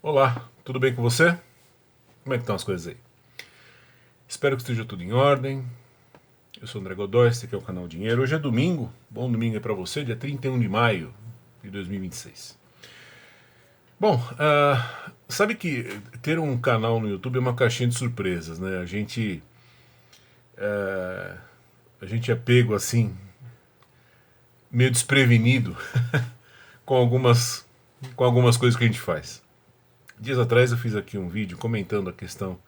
Olá, tudo bem com você? Como é que estão as coisas aí? Espero que esteja tudo em ordem. Eu sou o André Godoy, esse aqui é o canal Dinheiro. Hoje é domingo, bom domingo aí pra você, dia 31 de maio de 2026. Bom, sabe que ter um canal no YouTube é uma caixinha de surpresas, né? A gente é pego assim, meio desprevenido com algumas coisas que a gente faz. Dias atrás eu fiz aqui um vídeo comentando a questão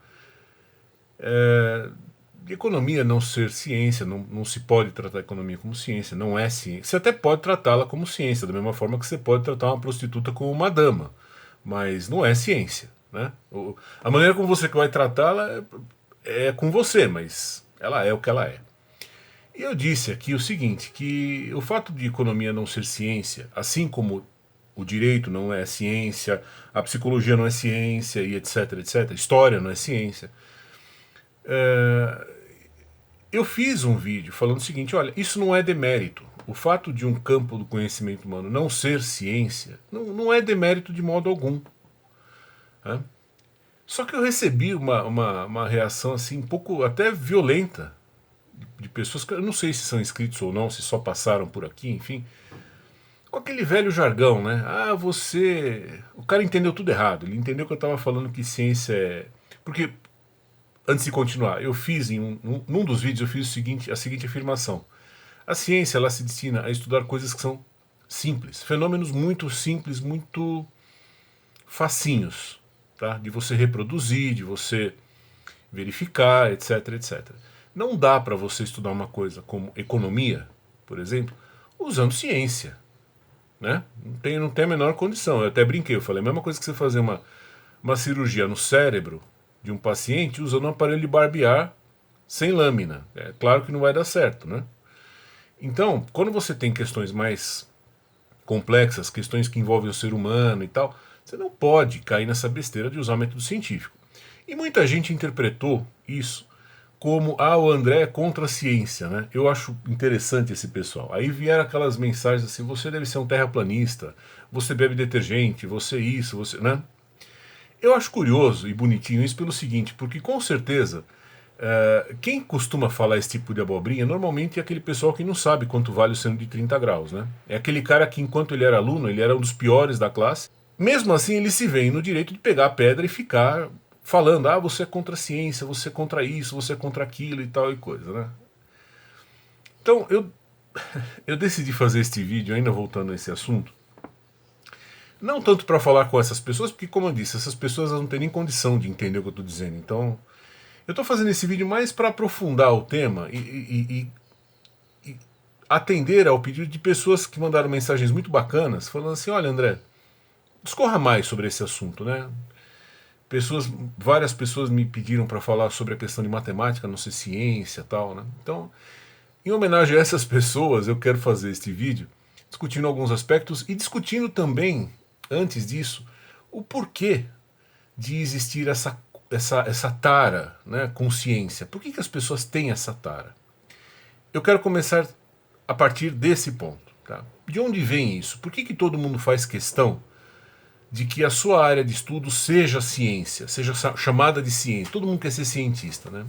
de economia não ser ciência, não se pode tratar a economia como ciência, não é ciência. Você até pode tratá-la como ciência, da mesma forma que você pode tratar uma prostituta como uma dama, mas não é ciência, né? A maneira como você vai tratá-la é com você, mas ela é o que ela é. E eu disse aqui o seguinte, que o fato de economia não ser ciência, assim como o direito não é ciência, a psicologia não é ciência e etc, etc, história não é ciência, eu fiz um vídeo falando o seguinte, olha, isso não é demérito. O fato de um campo do conhecimento humano não ser ciência não é demérito de modo algum. Né? Só que eu recebi uma reação assim um pouco até violenta de pessoas que eu não sei se são inscritos ou não, se só passaram por aqui, enfim. Com aquele velho jargão, né? Ah, você... O cara entendeu tudo errado. Ele entendeu que eu estava falando que ciência é... Porque, antes de continuar, eu fiz num dos vídeos, eu fiz a seguinte afirmação. A ciência, ela se destina a estudar coisas que são simples. Fenômenos muito simples, muito facinhos. Tá? De você reproduzir, de você verificar, etc, etc. Não dá para você estudar uma coisa como economia, por exemplo, usando ciência. Né? Não tem a menor condição. Eu até brinquei, eu falei a mesma coisa que você fazer uma cirurgia no cérebro de um paciente usando um aparelho de barbear sem lâmina. É claro que não vai dar certo, né? Então, quando você tem questões mais complexas, questões que envolvem o ser humano e tal, você não pode cair nessa besteira de usar método científico. E muita gente interpretou isso como, o André é contra a ciência, né? Eu acho interessante esse pessoal. Aí vieram aquelas mensagens assim, você deve ser um terraplanista, você bebe detergente, você isso, você... né? Eu acho curioso e bonitinho isso pelo seguinte, porque com certeza quem costuma falar esse tipo de abobrinha normalmente é aquele pessoal que não sabe quanto vale o seno de 30 graus, né? É aquele cara que enquanto ele era aluno, ele era um dos piores da classe. Mesmo assim ele se vê no direito de pegar a pedra e ficar falando, você é contra a ciência, você é contra isso, você é contra aquilo e tal e coisa, né? Então eu decidi fazer este vídeo, ainda voltando a esse assunto, não tanto para falar com essas pessoas, porque como eu disse, essas pessoas não têm nem condição de entender o que eu estou dizendo, então eu estou fazendo esse vídeo mais para aprofundar o tema e atender ao pedido de pessoas que mandaram mensagens muito bacanas, falando assim, olha André, discorra mais sobre esse assunto, né? Várias pessoas me pediram para falar sobre a questão de matemática, não ser ciência e tal, né? Então, em homenagem a essas pessoas, eu quero fazer este vídeo discutindo alguns aspectos e discutindo também, antes disso, o porquê de existir essa tara, né, com ciência. Por que as pessoas têm essa tara? Eu quero começar a partir desse ponto. Tá? De onde vem isso? Por que todo mundo faz questão de que a sua área de estudo seja ciência, seja chamada de ciência? Todo mundo quer ser cientista, né?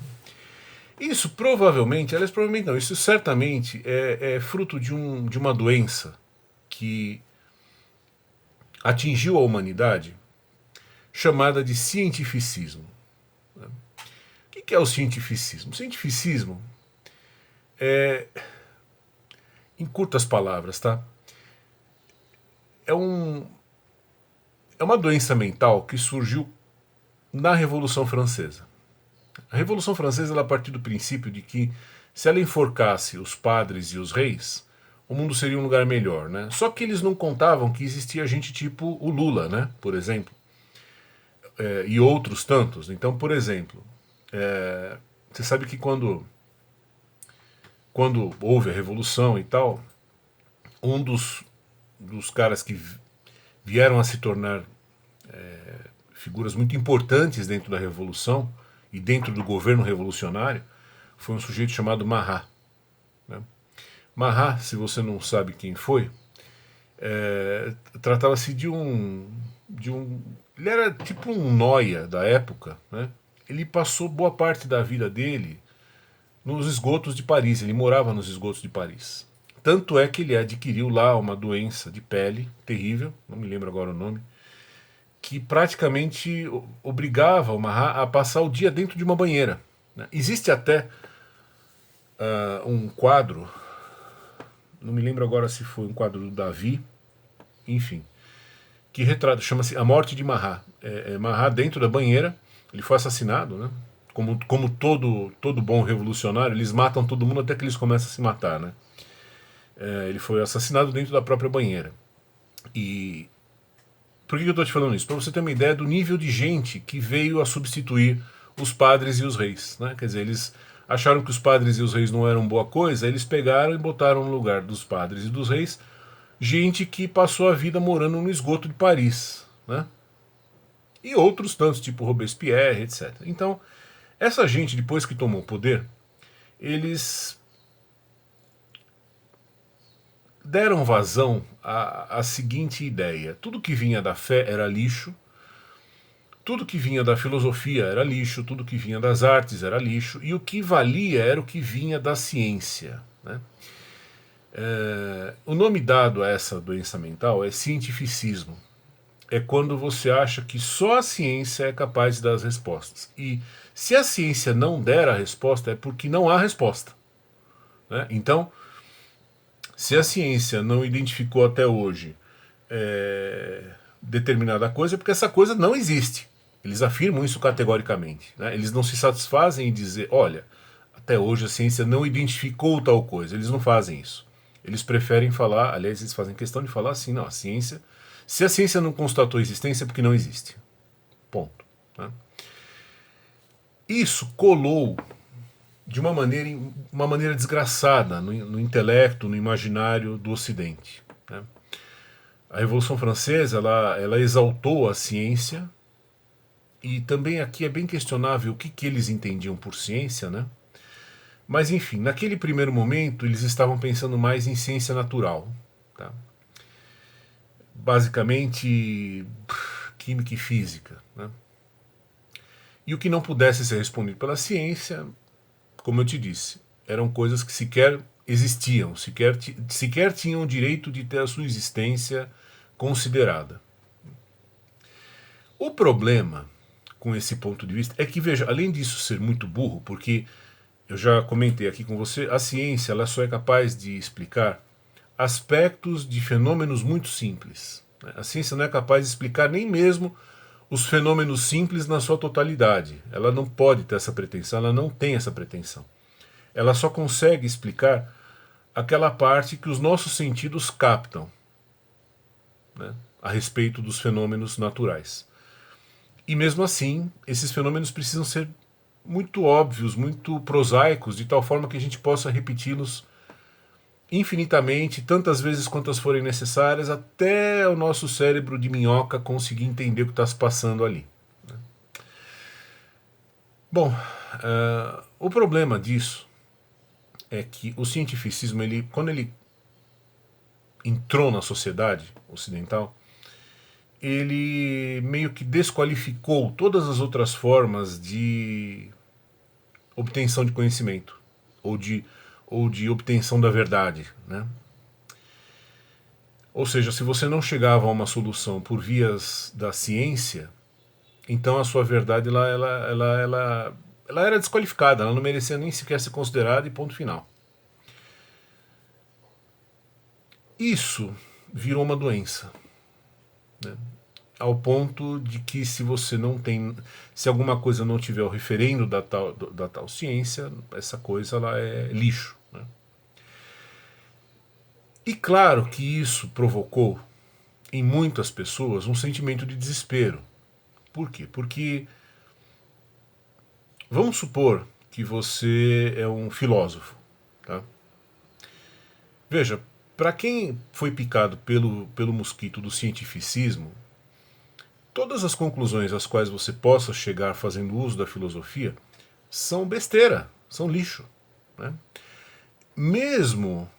Isso provavelmente, aliás, provavelmente não, isso certamente é fruto de uma doença que atingiu a humanidade, chamada de cientificismo. O que é o cientificismo? O cientificismo em curtas palavras, tá? É, um, é uma doença mental que surgiu na Revolução Francesa. A Revolução Francesa ela partiu do princípio de que se ela enforcasse os padres e os reis, o mundo seria um lugar melhor, né? Só que eles não contavam que existia gente tipo o Lula, né? Por exemplo, e outros tantos. Então, por exemplo, você sabe que quando houve a revolução e tal, um dos caras que vieram a se tornar figuras muito importantes dentro da revolução e dentro do governo revolucionário foi um sujeito chamado Marat. Né? Marat, se você não sabe quem foi, tratava-se de um ele era tipo um nóia da época, né? Ele passou boa parte da vida dele nos esgotos de Paris, ele morava nos esgotos de Paris. Tanto é que ele adquiriu lá uma doença de pele terrível, não me lembro agora o nome, que praticamente obrigava o Marat a passar o dia dentro de uma banheira, né? Existe até um quadro, não me lembro agora se foi um quadro do Davi, enfim, que retrata, chama-se A Morte de Marat. Marat dentro da banheira, ele foi assassinado, né? Como todo bom revolucionário, eles matam todo mundo até que eles começam a se matar, né? Ele foi assassinado dentro da própria banheira. E por que eu estou te falando isso? Para você ter uma ideia do nível de gente que veio a substituir os padres e os reis, né? Quer dizer, eles acharam que os padres e os reis não eram boa coisa, eles pegaram e botaram no lugar dos padres e dos reis gente que passou a vida morando no esgoto de Paris, né? E outros tantos, tipo Robespierre, etc. Então, essa gente, depois que tomou o poder, eles deram vazão à seguinte ideia: tudo que vinha da fé era lixo, tudo que vinha da filosofia era lixo, tudo que vinha das artes era lixo, e o que valia era o que vinha da ciência, né? O nome dado a essa doença mental é cientificismo. É quando você acha que só a ciência é capaz de dar as respostas. E se a ciência não der a resposta, é porque não há resposta, né? Então, se a ciência não identificou até hoje determinada coisa, é porque essa coisa não existe. Eles afirmam isso categoricamente, né? Eles não se satisfazem em dizer, olha, até hoje a ciência não identificou tal coisa. Eles não fazem isso. Eles preferem falar, aliás, eles fazem questão de falar assim, não, a ciência, se a ciência não constatou a existência, é porque não existe. Ponto, né? Isso colou de uma maneira desgraçada no intelecto, no imaginário do Ocidente, né? A Revolução Francesa, ela exaltou a ciência, e também aqui é bem questionável o que eles entendiam por ciência, né? Mas enfim, naquele primeiro momento eles estavam pensando mais em ciência natural, tá? Basicamente química e física, né? E o que não pudesse ser respondido pela ciência, como eu te disse, eram coisas que sequer existiam, sequer tinham o direito de ter a sua existência considerada. O problema com esse ponto de vista é que, veja, além disso ser muito burro, porque eu já comentei aqui com você, a ciência ela só é capaz de explicar aspectos de fenômenos muito simples, né? A ciência não é capaz de explicar nem mesmo os fenômenos simples na sua totalidade. Ela não pode ter essa pretensão, ela não tem essa pretensão. Ela só consegue explicar aquela parte que os nossos sentidos captam, né, a respeito dos fenômenos naturais. E mesmo assim, esses fenômenos precisam ser muito óbvios, muito prosaicos, de tal forma que a gente possa repeti-los infinitamente, tantas vezes quantas forem necessárias, até o nosso cérebro de minhoca conseguir entender o que está se passando ali. Bom, o problema disso é que o cientificismo, quando ele entrou na sociedade ocidental, ele meio que desqualificou todas as outras formas de obtenção de conhecimento ou de obtenção da verdade, né? Ou seja, se você não chegava a uma solução por vias da ciência, então a sua verdade ela era desqualificada, ela não merecia nem sequer ser considerada e ponto final. Isso virou uma doença, né? Ao ponto de que se alguma coisa não tiver o referendo da tal ciência, essa coisa ela é lixo, né? E claro que isso provocou em muitas pessoas um sentimento de desespero. Por quê? Porque vamos supor que você é um filósofo, tá? Veja, para quem foi picado pelo mosquito do cientificismo, todas as conclusões às quais você possa chegar fazendo uso da filosofia são besteira, são lixo, né? Mesmo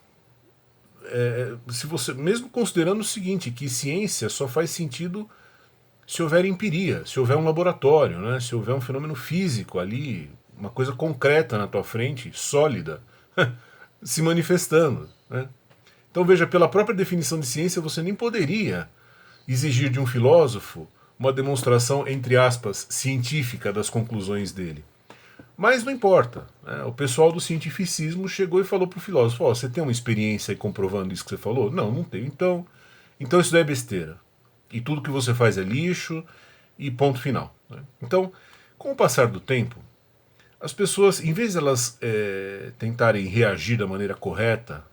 se você, mesmo considerando o seguinte, que ciência só faz sentido se houver empiria, se houver um laboratório, né? Se houver um fenômeno físico ali, uma coisa concreta na tua frente, sólida, se manifestando, né? Então veja, pela própria definição de ciência, você nem poderia exigir de um filósofo uma demonstração, entre aspas, científica das conclusões dele. Mas não importa, né? O pessoal do cientificismo chegou e falou para o filósofo: oh, você tem uma experiência aí comprovando isso que você falou? Não, não tenho. Então isso daí é besteira. E tudo que você faz é lixo e ponto final, né? Então, com o passar do tempo, as pessoas, em vez de elas tentarem reagir da maneira correta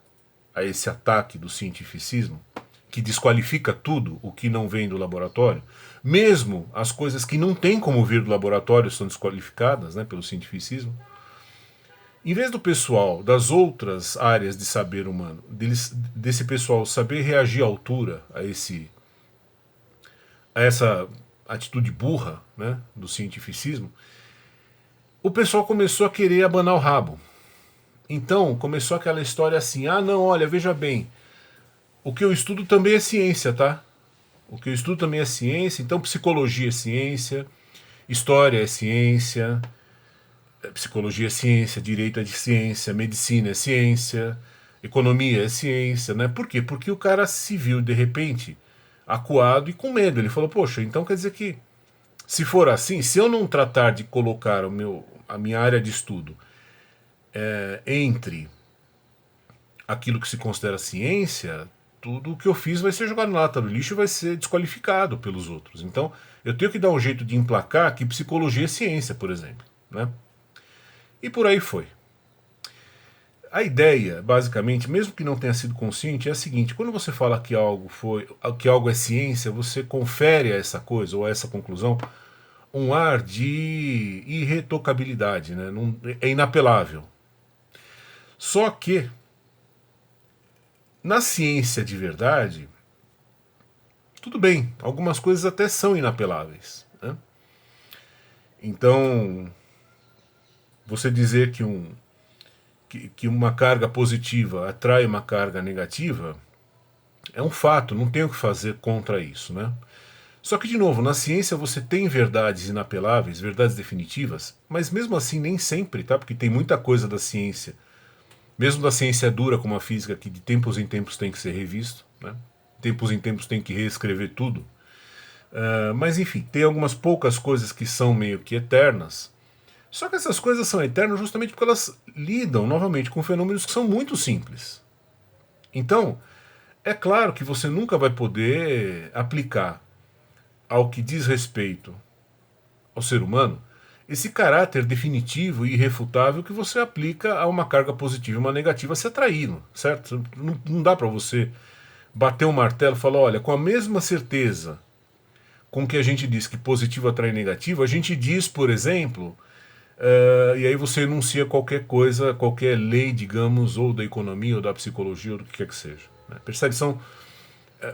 a esse ataque do cientificismo, que desqualifica tudo o que não vem do laboratório, mesmo as coisas que não têm como vir do laboratório são desqualificadas, né, pelo cientificismo, em vez do pessoal das outras áreas de saber humano, desse pessoal saber reagir à altura a essa atitude burra, né, do cientificismo, o pessoal começou a querer abanar o rabo. Então começou aquela história assim: ah, não, olha, veja bem, o que eu estudo também é ciência, tá? O que eu estudo também é ciência, então psicologia é ciência, história é ciência, psicologia é ciência, direito é de ciência, medicina é ciência, economia é ciência, né? Por quê? Porque o cara se viu de repente acuado e com medo. Ele falou: poxa, então quer dizer que se for assim, se eu não tratar de colocar a minha área de estudo entre aquilo que se considera ciência, tudo o que eu fiz vai ser jogado na lata do lixo e vai ser desqualificado pelos outros. Então, eu tenho que dar um jeito de emplacar que psicologia é ciência, por exemplo, né? E por aí foi. A ideia, basicamente, mesmo que não tenha sido consciente, é a seguinte: quando você fala que algo é ciência, você confere a essa coisa ou a essa conclusão um ar de irretocabilidade, né? Não, é inapelável. Só que na ciência de verdade, tudo bem, algumas coisas até são inapeláveis, né? Então, você dizer que uma carga positiva atrai uma carga negativa é um fato, não tem o que fazer contra isso, né? Só que, de novo, na ciência você tem verdades inapeláveis, verdades definitivas, mas mesmo assim nem sempre, tá? Porque tem muita coisa da ciência, mesmo da ciência dura como a física, que de tempos em tempos tem que ser revisto, né? De tempos em tempos tem que reescrever tudo. Mas enfim, tem algumas poucas coisas que são meio que eternas. Só que essas coisas são eternas justamente porque elas lidam, novamente, com fenômenos que são muito simples. Então, é claro que você nunca vai poder aplicar ao que diz respeito ao ser humano esse caráter definitivo e irrefutável que você aplica a uma carga positiva e uma negativa se atraindo, certo? Não dá para você bater um martelo e falar: olha, com a mesma certeza com que a gente diz que positivo atrai negativo, a gente diz, por exemplo, e aí você enuncia qualquer coisa, qualquer lei, digamos, ou da economia, ou da psicologia, ou do que quer que seja, né? Percebe?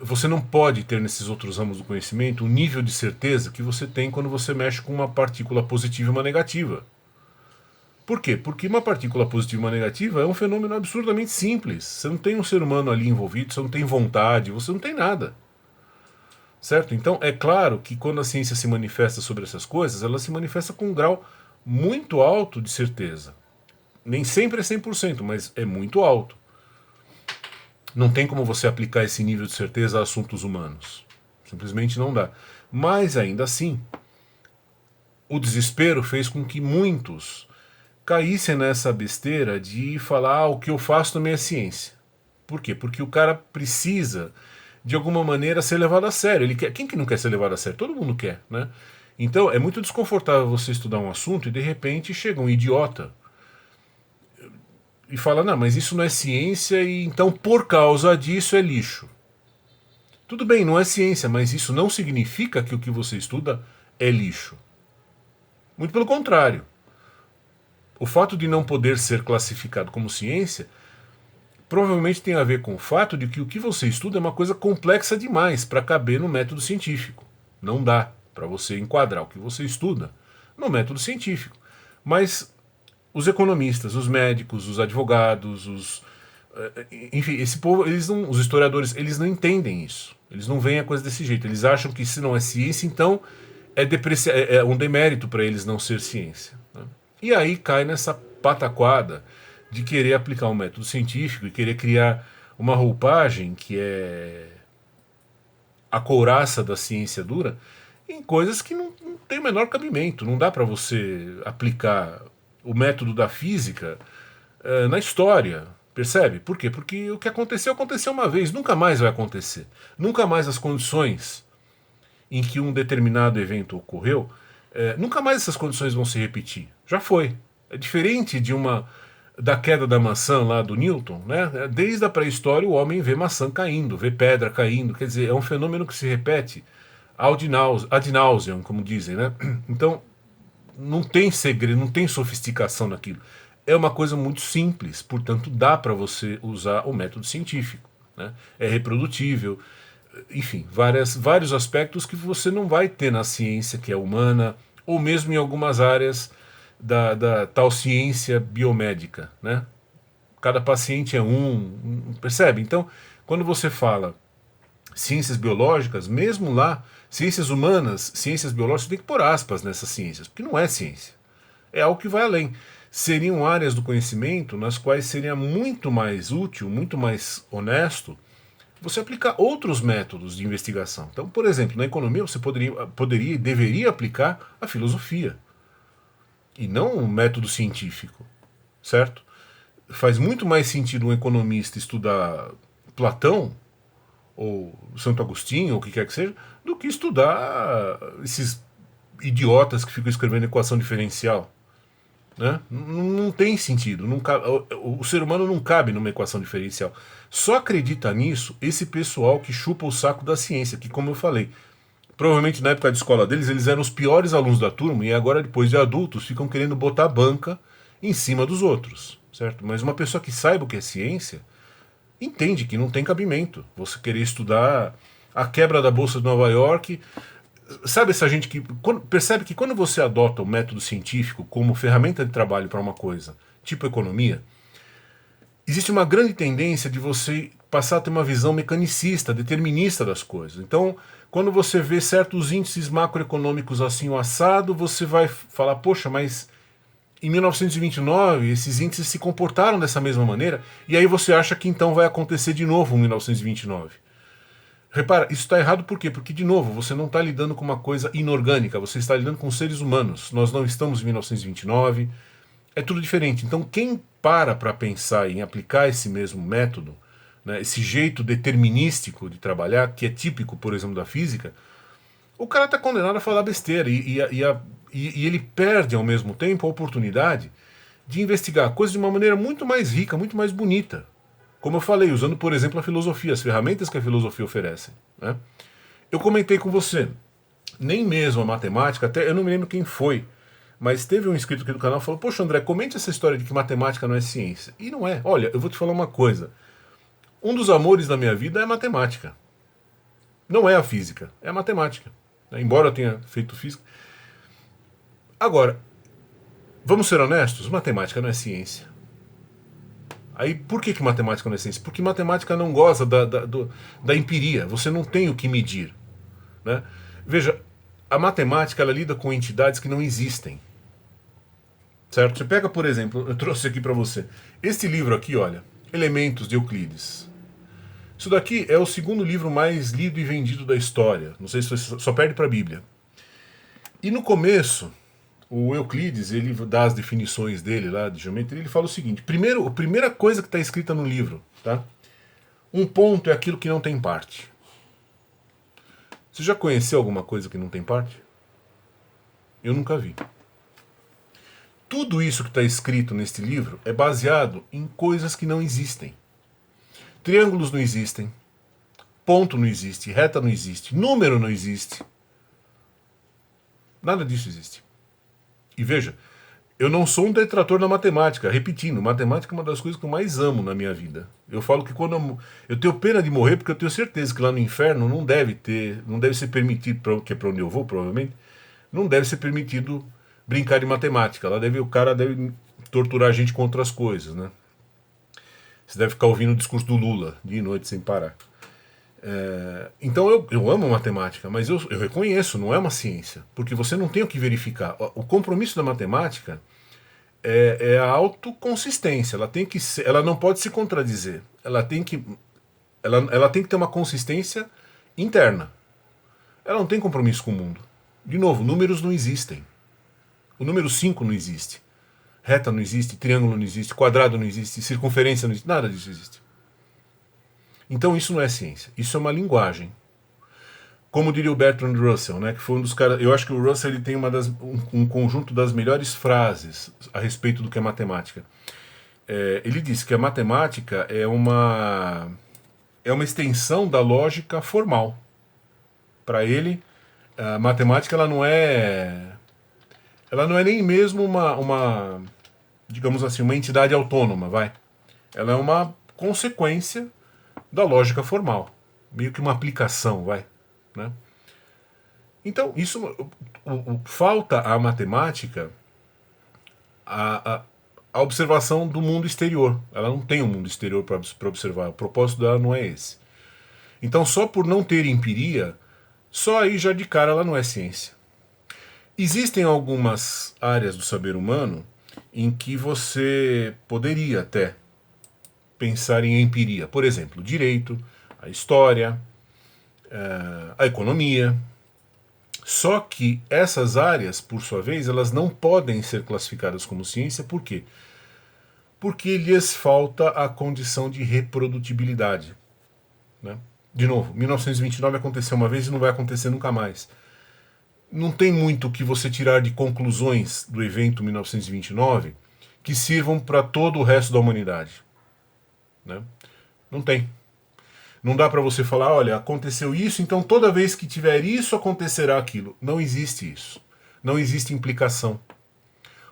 Você não pode ter nesses outros ramos do conhecimento o nível de certeza que você tem quando você mexe com uma partícula positiva e uma negativa. Por quê? Porque uma partícula positiva e uma negativa é um fenômeno absurdamente simples. Você não tem um ser humano ali envolvido, você não tem vontade, você não tem nada. Certo? Então, é claro que quando a ciência se manifesta sobre essas coisas, ela se manifesta com um grau muito alto de certeza. Nem sempre é 100%, mas é muito alto. Não tem como você aplicar esse nível de certeza a assuntos humanos. Simplesmente não dá. Mas, ainda assim, o desespero fez com que muitos caíssem nessa besteira de falar: o que eu faço também é ciência. Por quê? Porque o cara precisa, de alguma maneira, ser levado a sério. Ele quer. Quem que não quer ser levado a sério? Todo mundo quer, né? Então, é muito desconfortável você estudar um assunto e, de repente, chega um idiota e fala: não, mas isso não é ciência e então por causa disso é lixo. Tudo bem, não é ciência, mas isso não significa que o que você estuda é lixo. Muito pelo contrário. O fato de não poder ser classificado como ciência provavelmente tem a ver com o fato de que o que você estuda é uma coisa complexa demais para caber no método científico. Não dá para você enquadrar o que você estuda no método científico. Mas os economistas, os médicos, os advogados, Enfim, esse povo, eles não, os historiadores, eles não entendem isso. Eles não veem a coisa desse jeito. Eles acham que se não é ciência, então é um demérito para eles não ser ciência, né? E aí cai nessa pataquada de querer aplicar um método científico e querer criar uma roupagem que é a couraça da ciência dura em coisas que não tem o menor cabimento. Não dá para você aplicar o método da física na história. Percebe? Por quê? Porque o que aconteceu, aconteceu uma vez, nunca mais vai acontecer. Nunca mais as condições em que um determinado evento ocorreu, nunca mais essas condições vão se repetir. Já foi. É diferente da queda da maçã lá do Newton, né? Desde a pré-história o homem vê maçã caindo, vê pedra caindo, quer dizer, é um fenômeno que se repete ad nauseam, como dizem, né? Então, não tem segredo, não tem sofisticação naquilo. É uma coisa muito simples, portanto dá para você usar o método científico, né? É reprodutível, enfim, vários aspectos que você não vai ter na ciência que é humana, ou mesmo em algumas áreas da tal ciência biomédica, né? Cada paciente é percebe? Então, quando você fala ciências biológicas, mesmo lá, ciências humanas, ciências biológicas, você tem que pôr aspas nessas ciências, porque não é ciência. É algo que vai além. Seriam áreas do conhecimento nas quais seria muito mais útil, muito mais honesto você aplicar outros métodos de investigação. Então, por exemplo, na economia você poderia e deveria aplicar a filosofia e não um método científico, certo? Faz muito mais sentido um economista estudar Platão ou Santo Agostinho, ou o que quer que seja, do que estudar esses idiotas que ficam escrevendo equação diferencial, né? Não tem sentido. O ser humano não cabe numa equação diferencial. Só acredita nisso esse pessoal que chupa o saco da ciência, que, como eu falei, provavelmente na época de escola deles, eles eram os piores alunos da turma e agora, depois de adultos, ficam querendo botar a banca em cima dos outros, certo? Mas uma pessoa que saiba o que é ciência entende que não tem cabimento você querer estudar a quebra da Bolsa de Nova York. Sabe essa gente que percebe que quando você adota o método científico como ferramenta de trabalho para uma coisa, tipo economia, existe uma grande tendência de você passar a ter uma visão mecanicista, determinista das coisas. Então, quando você vê certos índices macroeconômicos assim o assado, você vai falar, poxa, mas em 1929 esses índices se comportaram dessa mesma maneira, e aí você acha que então vai acontecer de novo em 1929. Repara, isso está errado por quê? Porque, de novo, você não está lidando com uma coisa inorgânica, você está lidando com seres humanos. Nós não estamos em 1929, é tudo diferente. Então, quem para pensar em aplicar esse mesmo método, né, esse jeito determinístico de trabalhar, que é típico, por exemplo, da física, o cara está condenado a falar besteira e ele perde, ao mesmo tempo, a oportunidade de investigar coisas de uma maneira muito mais rica, muito mais bonita. Como eu falei, usando, por exemplo, a filosofia, as ferramentas que a filosofia oferece, né? Eu comentei com você, nem mesmo a matemática, até eu não me lembro quem foi, mas teve um inscrito aqui do canal que falou, poxa André, comente essa história de que matemática não é ciência. E não é. Olha, eu vou te falar uma coisa. Um dos amores da minha vida é a matemática. Não é a física, é a matemática. Embora eu tenha feito física. Agora, vamos ser honestos, matemática não é ciência. Aí, por que matemática não é ciência? Porque matemática não goza da empiria, você não tem o que medir, né? Veja, a matemática ela lida com entidades que não existem, certo? Você pega, por exemplo, eu trouxe aqui para você, este livro aqui, olha, Elementos de Euclides. Isso daqui é o segundo livro mais lido e vendido da história, não sei se só perde para a Bíblia. E no começo, o Euclides, ele dá as definições dele lá de geometria, ele fala o seguinte, a primeira coisa que está escrita no livro, tá? Um ponto é aquilo que não tem parte. Você já conheceu alguma coisa que não tem parte? Eu nunca vi. Tudo isso que está escrito neste livro é baseado em coisas que não existem. Triângulos não existem, ponto não existe, reta não existe, número não existe. Nada disso existe. E veja, eu não sou um detrator da matemática. Repetindo, matemática é uma das coisas que eu mais amo na minha vida. Eu falo que quando eu tenho pena de morrer, porque eu tenho certeza que lá no inferno não deve ser permitido, que é para onde eu vou, provavelmente, não deve ser permitido brincar de matemática. Lá o cara deve torturar a gente com outras coisas, né? Você deve ficar ouvindo o discurso do Lula dia e noite sem parar. Então eu amo matemática, mas eu reconheço, não é uma ciência, porque você não tem o que verificar. O compromisso da matemática é a autoconsistência. Ela tem que ser, ela não pode se contradizer. Ela tem que ter uma consistência interna. Ela não tem compromisso com o mundo. De novo, números não existem. O número 5 não existe. Reta não existe, triângulo não existe, quadrado não existe, circunferência não existe, nada disso existe. Então isso não é ciência, isso é uma linguagem. Como diria o Bertrand Russell, né, que foi um dos caras. Eu acho que o Russell ele tem um conjunto das melhores frases a respeito do que é matemática. Ele disse que a matemática é uma extensão da lógica formal. Para ele, a matemática ela não é nem mesmo digamos assim, uma entidade autônoma, vai. Ela é uma consequência da lógica formal, meio que uma aplicação, vai, né? Então, isso falta à matemática a observação do mundo exterior. Ela não tem um mundo exterior para observar, o propósito dela não é esse. Então, só por não ter empiria, só aí já de cara ela não é ciência. Existem algumas áreas do saber humano em que você poderia até pensar em empiria. Por exemplo, o direito, a história, a economia. Só que essas áreas, por sua vez, elas não podem ser classificadas como ciência. Por quê? Porque lhes falta a condição de reprodutibilidade. Né? De novo, 1929 aconteceu uma vez e não vai acontecer nunca mais. Não tem muito o que você tirar de conclusões do evento 1929 que sirvam para todo o resto da humanidade. Né? Não tem. Não dá para você falar, olha, aconteceu isso, então toda vez que tiver isso, acontecerá aquilo. Não existe isso. Não existe implicação.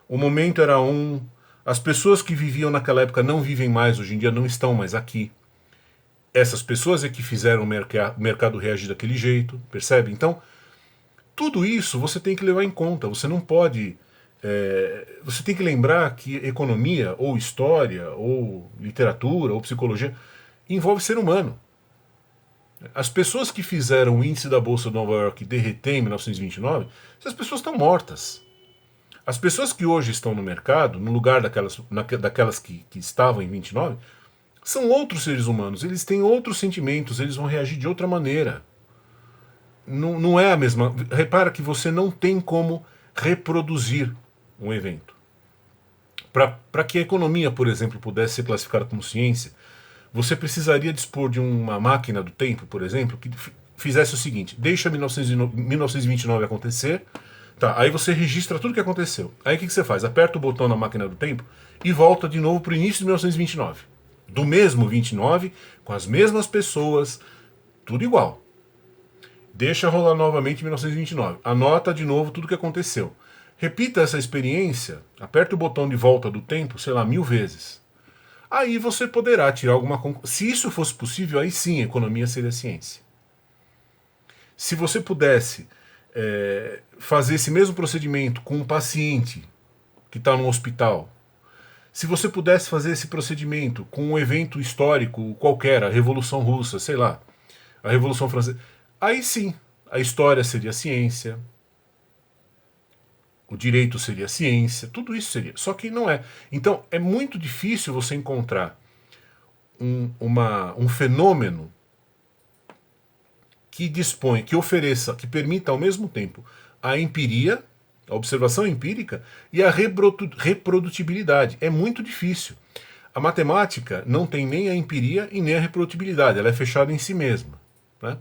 O momento era um. As pessoas que viviam naquela época não vivem mais, hoje em dia não estão mais aqui. Essas pessoas é que fizeram o mercado reagir daquele jeito, percebe? Então, tudo isso você tem que levar em conta. Você não pode. Você tem que lembrar que economia, ou história, ou literatura, ou psicologia, envolve ser humano. As pessoas que fizeram o índice da Bolsa de Nova York derreter em 1929, essas pessoas estão mortas. As pessoas que hoje estão no mercado, no lugar daquelas que estavam em 29, são outros seres humanos. Eles têm outros sentimentos, eles vão reagir de outra maneira. Não é a mesma. Repara que você não tem como reproduzir um evento. Para que a economia, por exemplo, pudesse ser classificada como ciência, você precisaria dispor de uma máquina do tempo, por exemplo, que fizesse o seguinte: deixa 1929 acontecer, tá, aí você registra tudo o que aconteceu. Aí o que você faz? Aperta o botão na máquina do tempo e volta de novo para o início de 1929. Do mesmo 29, com as mesmas pessoas, tudo igual. Deixa rolar novamente 1929. Anota de novo tudo o que aconteceu. Repita essa experiência, aperta o botão de volta do tempo, sei lá, 1000 vezes. Aí você poderá tirar alguma conclusão. Se isso fosse possível, aí sim a economia seria ciência. Se você pudesse fazer esse mesmo procedimento com um paciente que está no hospital, se você pudesse fazer esse procedimento com um evento histórico qualquer, a Revolução Russa, sei lá, a Revolução Francesa, aí sim a história seria ciência, o direito seria ciência, tudo isso seria. Só que não é. Então é muito difícil você encontrar um fenômeno que dispõe, que ofereça, que permita ao mesmo tempo a empiria, a observação empírica e a reprodutibilidade. É muito difícil. A matemática não tem nem a empiria e nem a reprodutibilidade, ela é fechada em si mesma. Né?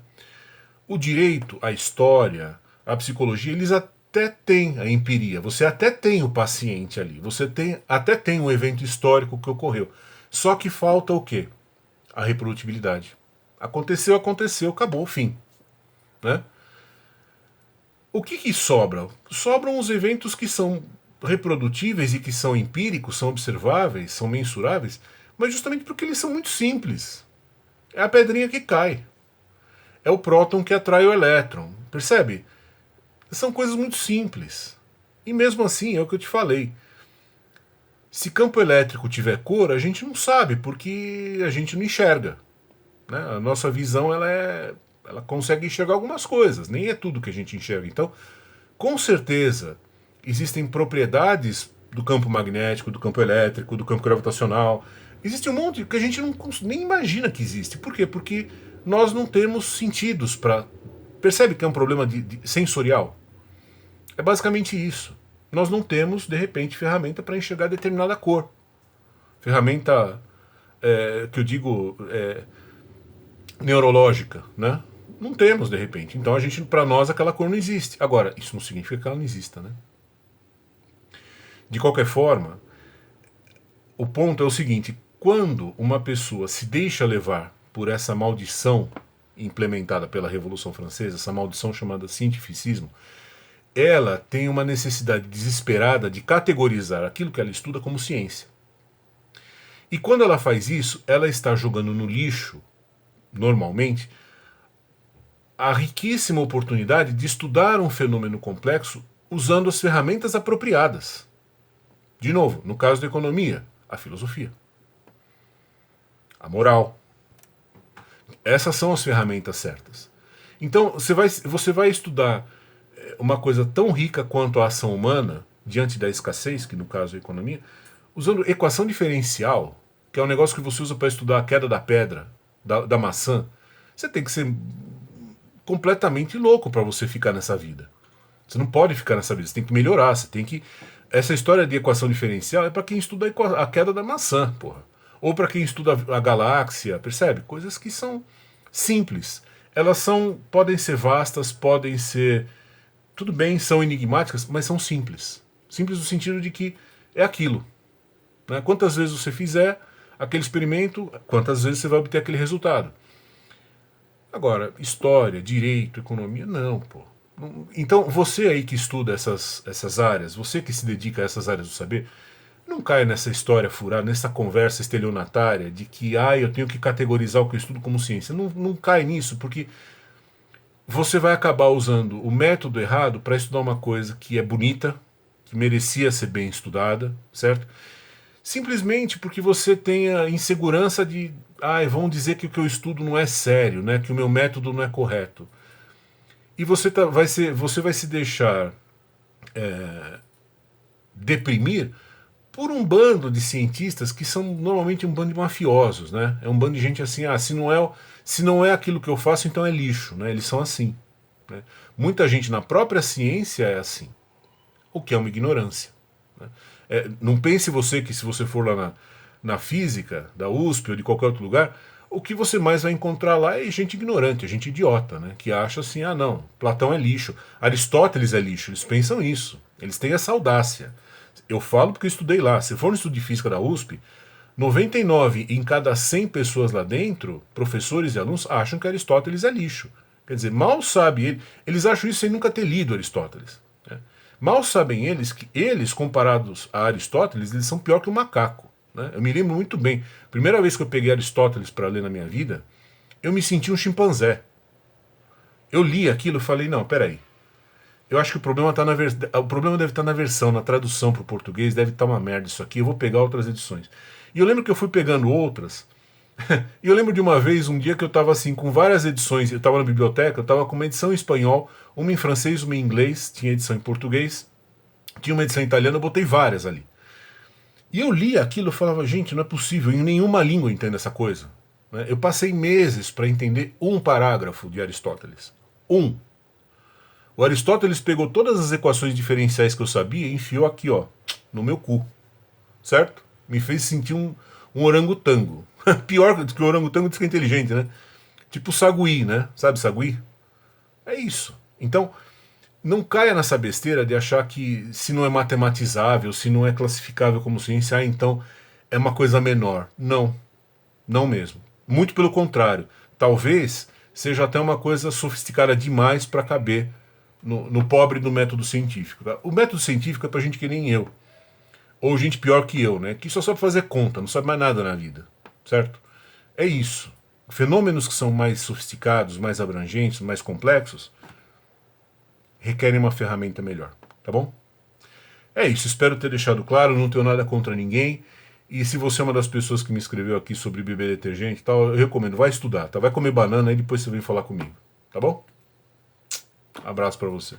O direito, a história, a psicologia, eles até têm a empiria, você até tem o paciente ali, você até tem um evento histórico que ocorreu. Só que falta o quê? A reprodutibilidade. Aconteceu, acabou, fim. Né? O que sobra? Sobram os eventos que são reprodutíveis e que são empíricos, são observáveis, são mensuráveis, mas justamente porque eles são muito simples. É a pedrinha que cai. É o próton que atrai o elétron. Percebe? São coisas muito simples. E mesmo assim, é o que eu te falei. Se campo elétrico tiver cor, a gente não sabe, porque a gente não enxerga. Né? A nossa visão ela consegue enxergar algumas coisas, nem é tudo que a gente enxerga. Então, com certeza, existem propriedades do campo magnético, do campo elétrico, do campo gravitacional. Existe um monte que a gente não, nem imagina que existe. Por quê? Porque nós não temos sentidos para... Percebe que é um problema sensorial? É basicamente isso. Nós não temos, de repente, ferramenta para enxergar determinada cor. Ferramenta, que eu digo, neurológica, né? Não temos, de repente. Então, para nós, aquela cor não existe. Agora, isso não significa que ela não exista, né? De qualquer forma, o ponto é o seguinte: quando uma pessoa se deixa levar por essa maldição implementada pela Revolução Francesa, essa maldição chamada cientificismo, ela tem uma necessidade desesperada de categorizar aquilo que ela estuda como ciência. E quando ela faz isso, ela está jogando no lixo, normalmente, a riquíssima oportunidade de estudar um fenômeno complexo usando as ferramentas apropriadas. De novo, no caso da economia, a filosofia, a moral. Essas são as ferramentas certas. Então, você vai estudar uma coisa tão rica quanto a ação humana, diante da escassez, que no caso é a economia, usando equação diferencial, que é um negócio que você usa para estudar a queda da pedra, da maçã. Você tem que ser completamente louco para você ficar nessa vida. Você não pode ficar nessa vida, você tem que melhorar, você tem que... Essa história de equação diferencial é para quem estuda a queda da maçã, porra. Ou para quem estuda a galáxia, percebe? Coisas que são simples. Elas podem ser vastas, podem ser... Tudo bem, são enigmáticas, mas são simples. Simples no sentido de que é aquilo. Né? Quantas vezes você fizer aquele experimento, quantas vezes você vai obter aquele resultado. Agora, história, direito, economia, não, pô. Então, você aí que estuda essas áreas, você que se dedica a essas áreas do saber, não cai nessa história furada, nessa conversa estelionatária de que eu tenho que categorizar o que eu estudo como ciência. Não cai nisso, porque você vai acabar usando o método errado para estudar uma coisa que é bonita, que merecia ser bem estudada, certo? Simplesmente porque você tem a insegurança de vão dizer que o que eu estudo não é sério, né? Que o meu método não é correto. E você vai se deixar deprimir por um bando de cientistas que são normalmente um bando de mafiosos, né? É um bando de gente assim, se não é aquilo que eu faço, então é lixo, né? Eles são assim. Né? Muita gente na própria ciência é assim, o que é uma ignorância. Né? Não pense você que se você for lá na física da USP ou de qualquer outro lugar, o que você mais vai encontrar lá é gente ignorante, é gente idiota, né? Que acha assim, não, Platão é lixo, Aristóteles é lixo, eles pensam isso, eles têm essa audácia. Eu falo porque eu estudei lá. Se for no estudo de física da USP, 99 em cada 100 pessoas lá dentro, professores e alunos, acham que Aristóteles é lixo. Quer dizer, mal sabe eles acham isso sem nunca ter lido Aristóteles. Né? Mal sabem eles que eles, comparados a Aristóteles, eles são pior que um macaco. Né? Eu me lembro muito bem. Primeira vez que eu peguei Aristóteles para ler na minha vida, eu me senti um chimpanzé. Eu li aquilo e falei, não, peraí. Eu acho que o problema o problema deve estar na versão, na tradução para o português, deve estar uma merda isso aqui, eu vou pegar outras edições. E eu lembro que eu fui pegando outras, e eu lembro de uma vez, um dia que eu estava assim, com várias edições, eu estava na biblioteca, eu estava com uma edição em espanhol, uma em francês, uma em inglês, tinha edição em português, tinha uma edição em italiano, eu botei várias ali. E eu li aquilo e falava, gente, não é possível, em nenhuma língua eu entendo essa coisa. Né? Eu passei meses para entender um parágrafo de Aristóteles. O Aristóteles pegou todas as equações diferenciais que eu sabia e enfiou aqui, ó, no meu cu. Certo? Me fez sentir um orangotango. Pior que o orangotango diz que é inteligente, né? Tipo sagui, né? Sabe sagui? É isso. Então, não caia nessa besteira de achar que se não é matematizável, se não é classificável como ciência, então é uma coisa menor. Não. Não mesmo. Muito pelo contrário. Talvez seja até uma coisa sofisticada demais para caber no pobre do método científico. Tá? O método científico é pra gente que nem eu. Ou gente pior que eu, né? Que só sabe fazer conta, não sabe mais nada na vida. Certo? É isso. Fenômenos que são mais sofisticados, mais abrangentes, mais complexos, requerem uma ferramenta melhor. Tá bom? É isso, espero ter deixado claro, não tenho nada contra ninguém. E se você é uma das pessoas que me escreveu aqui sobre beber detergente e tal, eu recomendo, vai estudar, tá? Vai comer banana e depois você vem falar comigo, tá bom? Abraço pra você.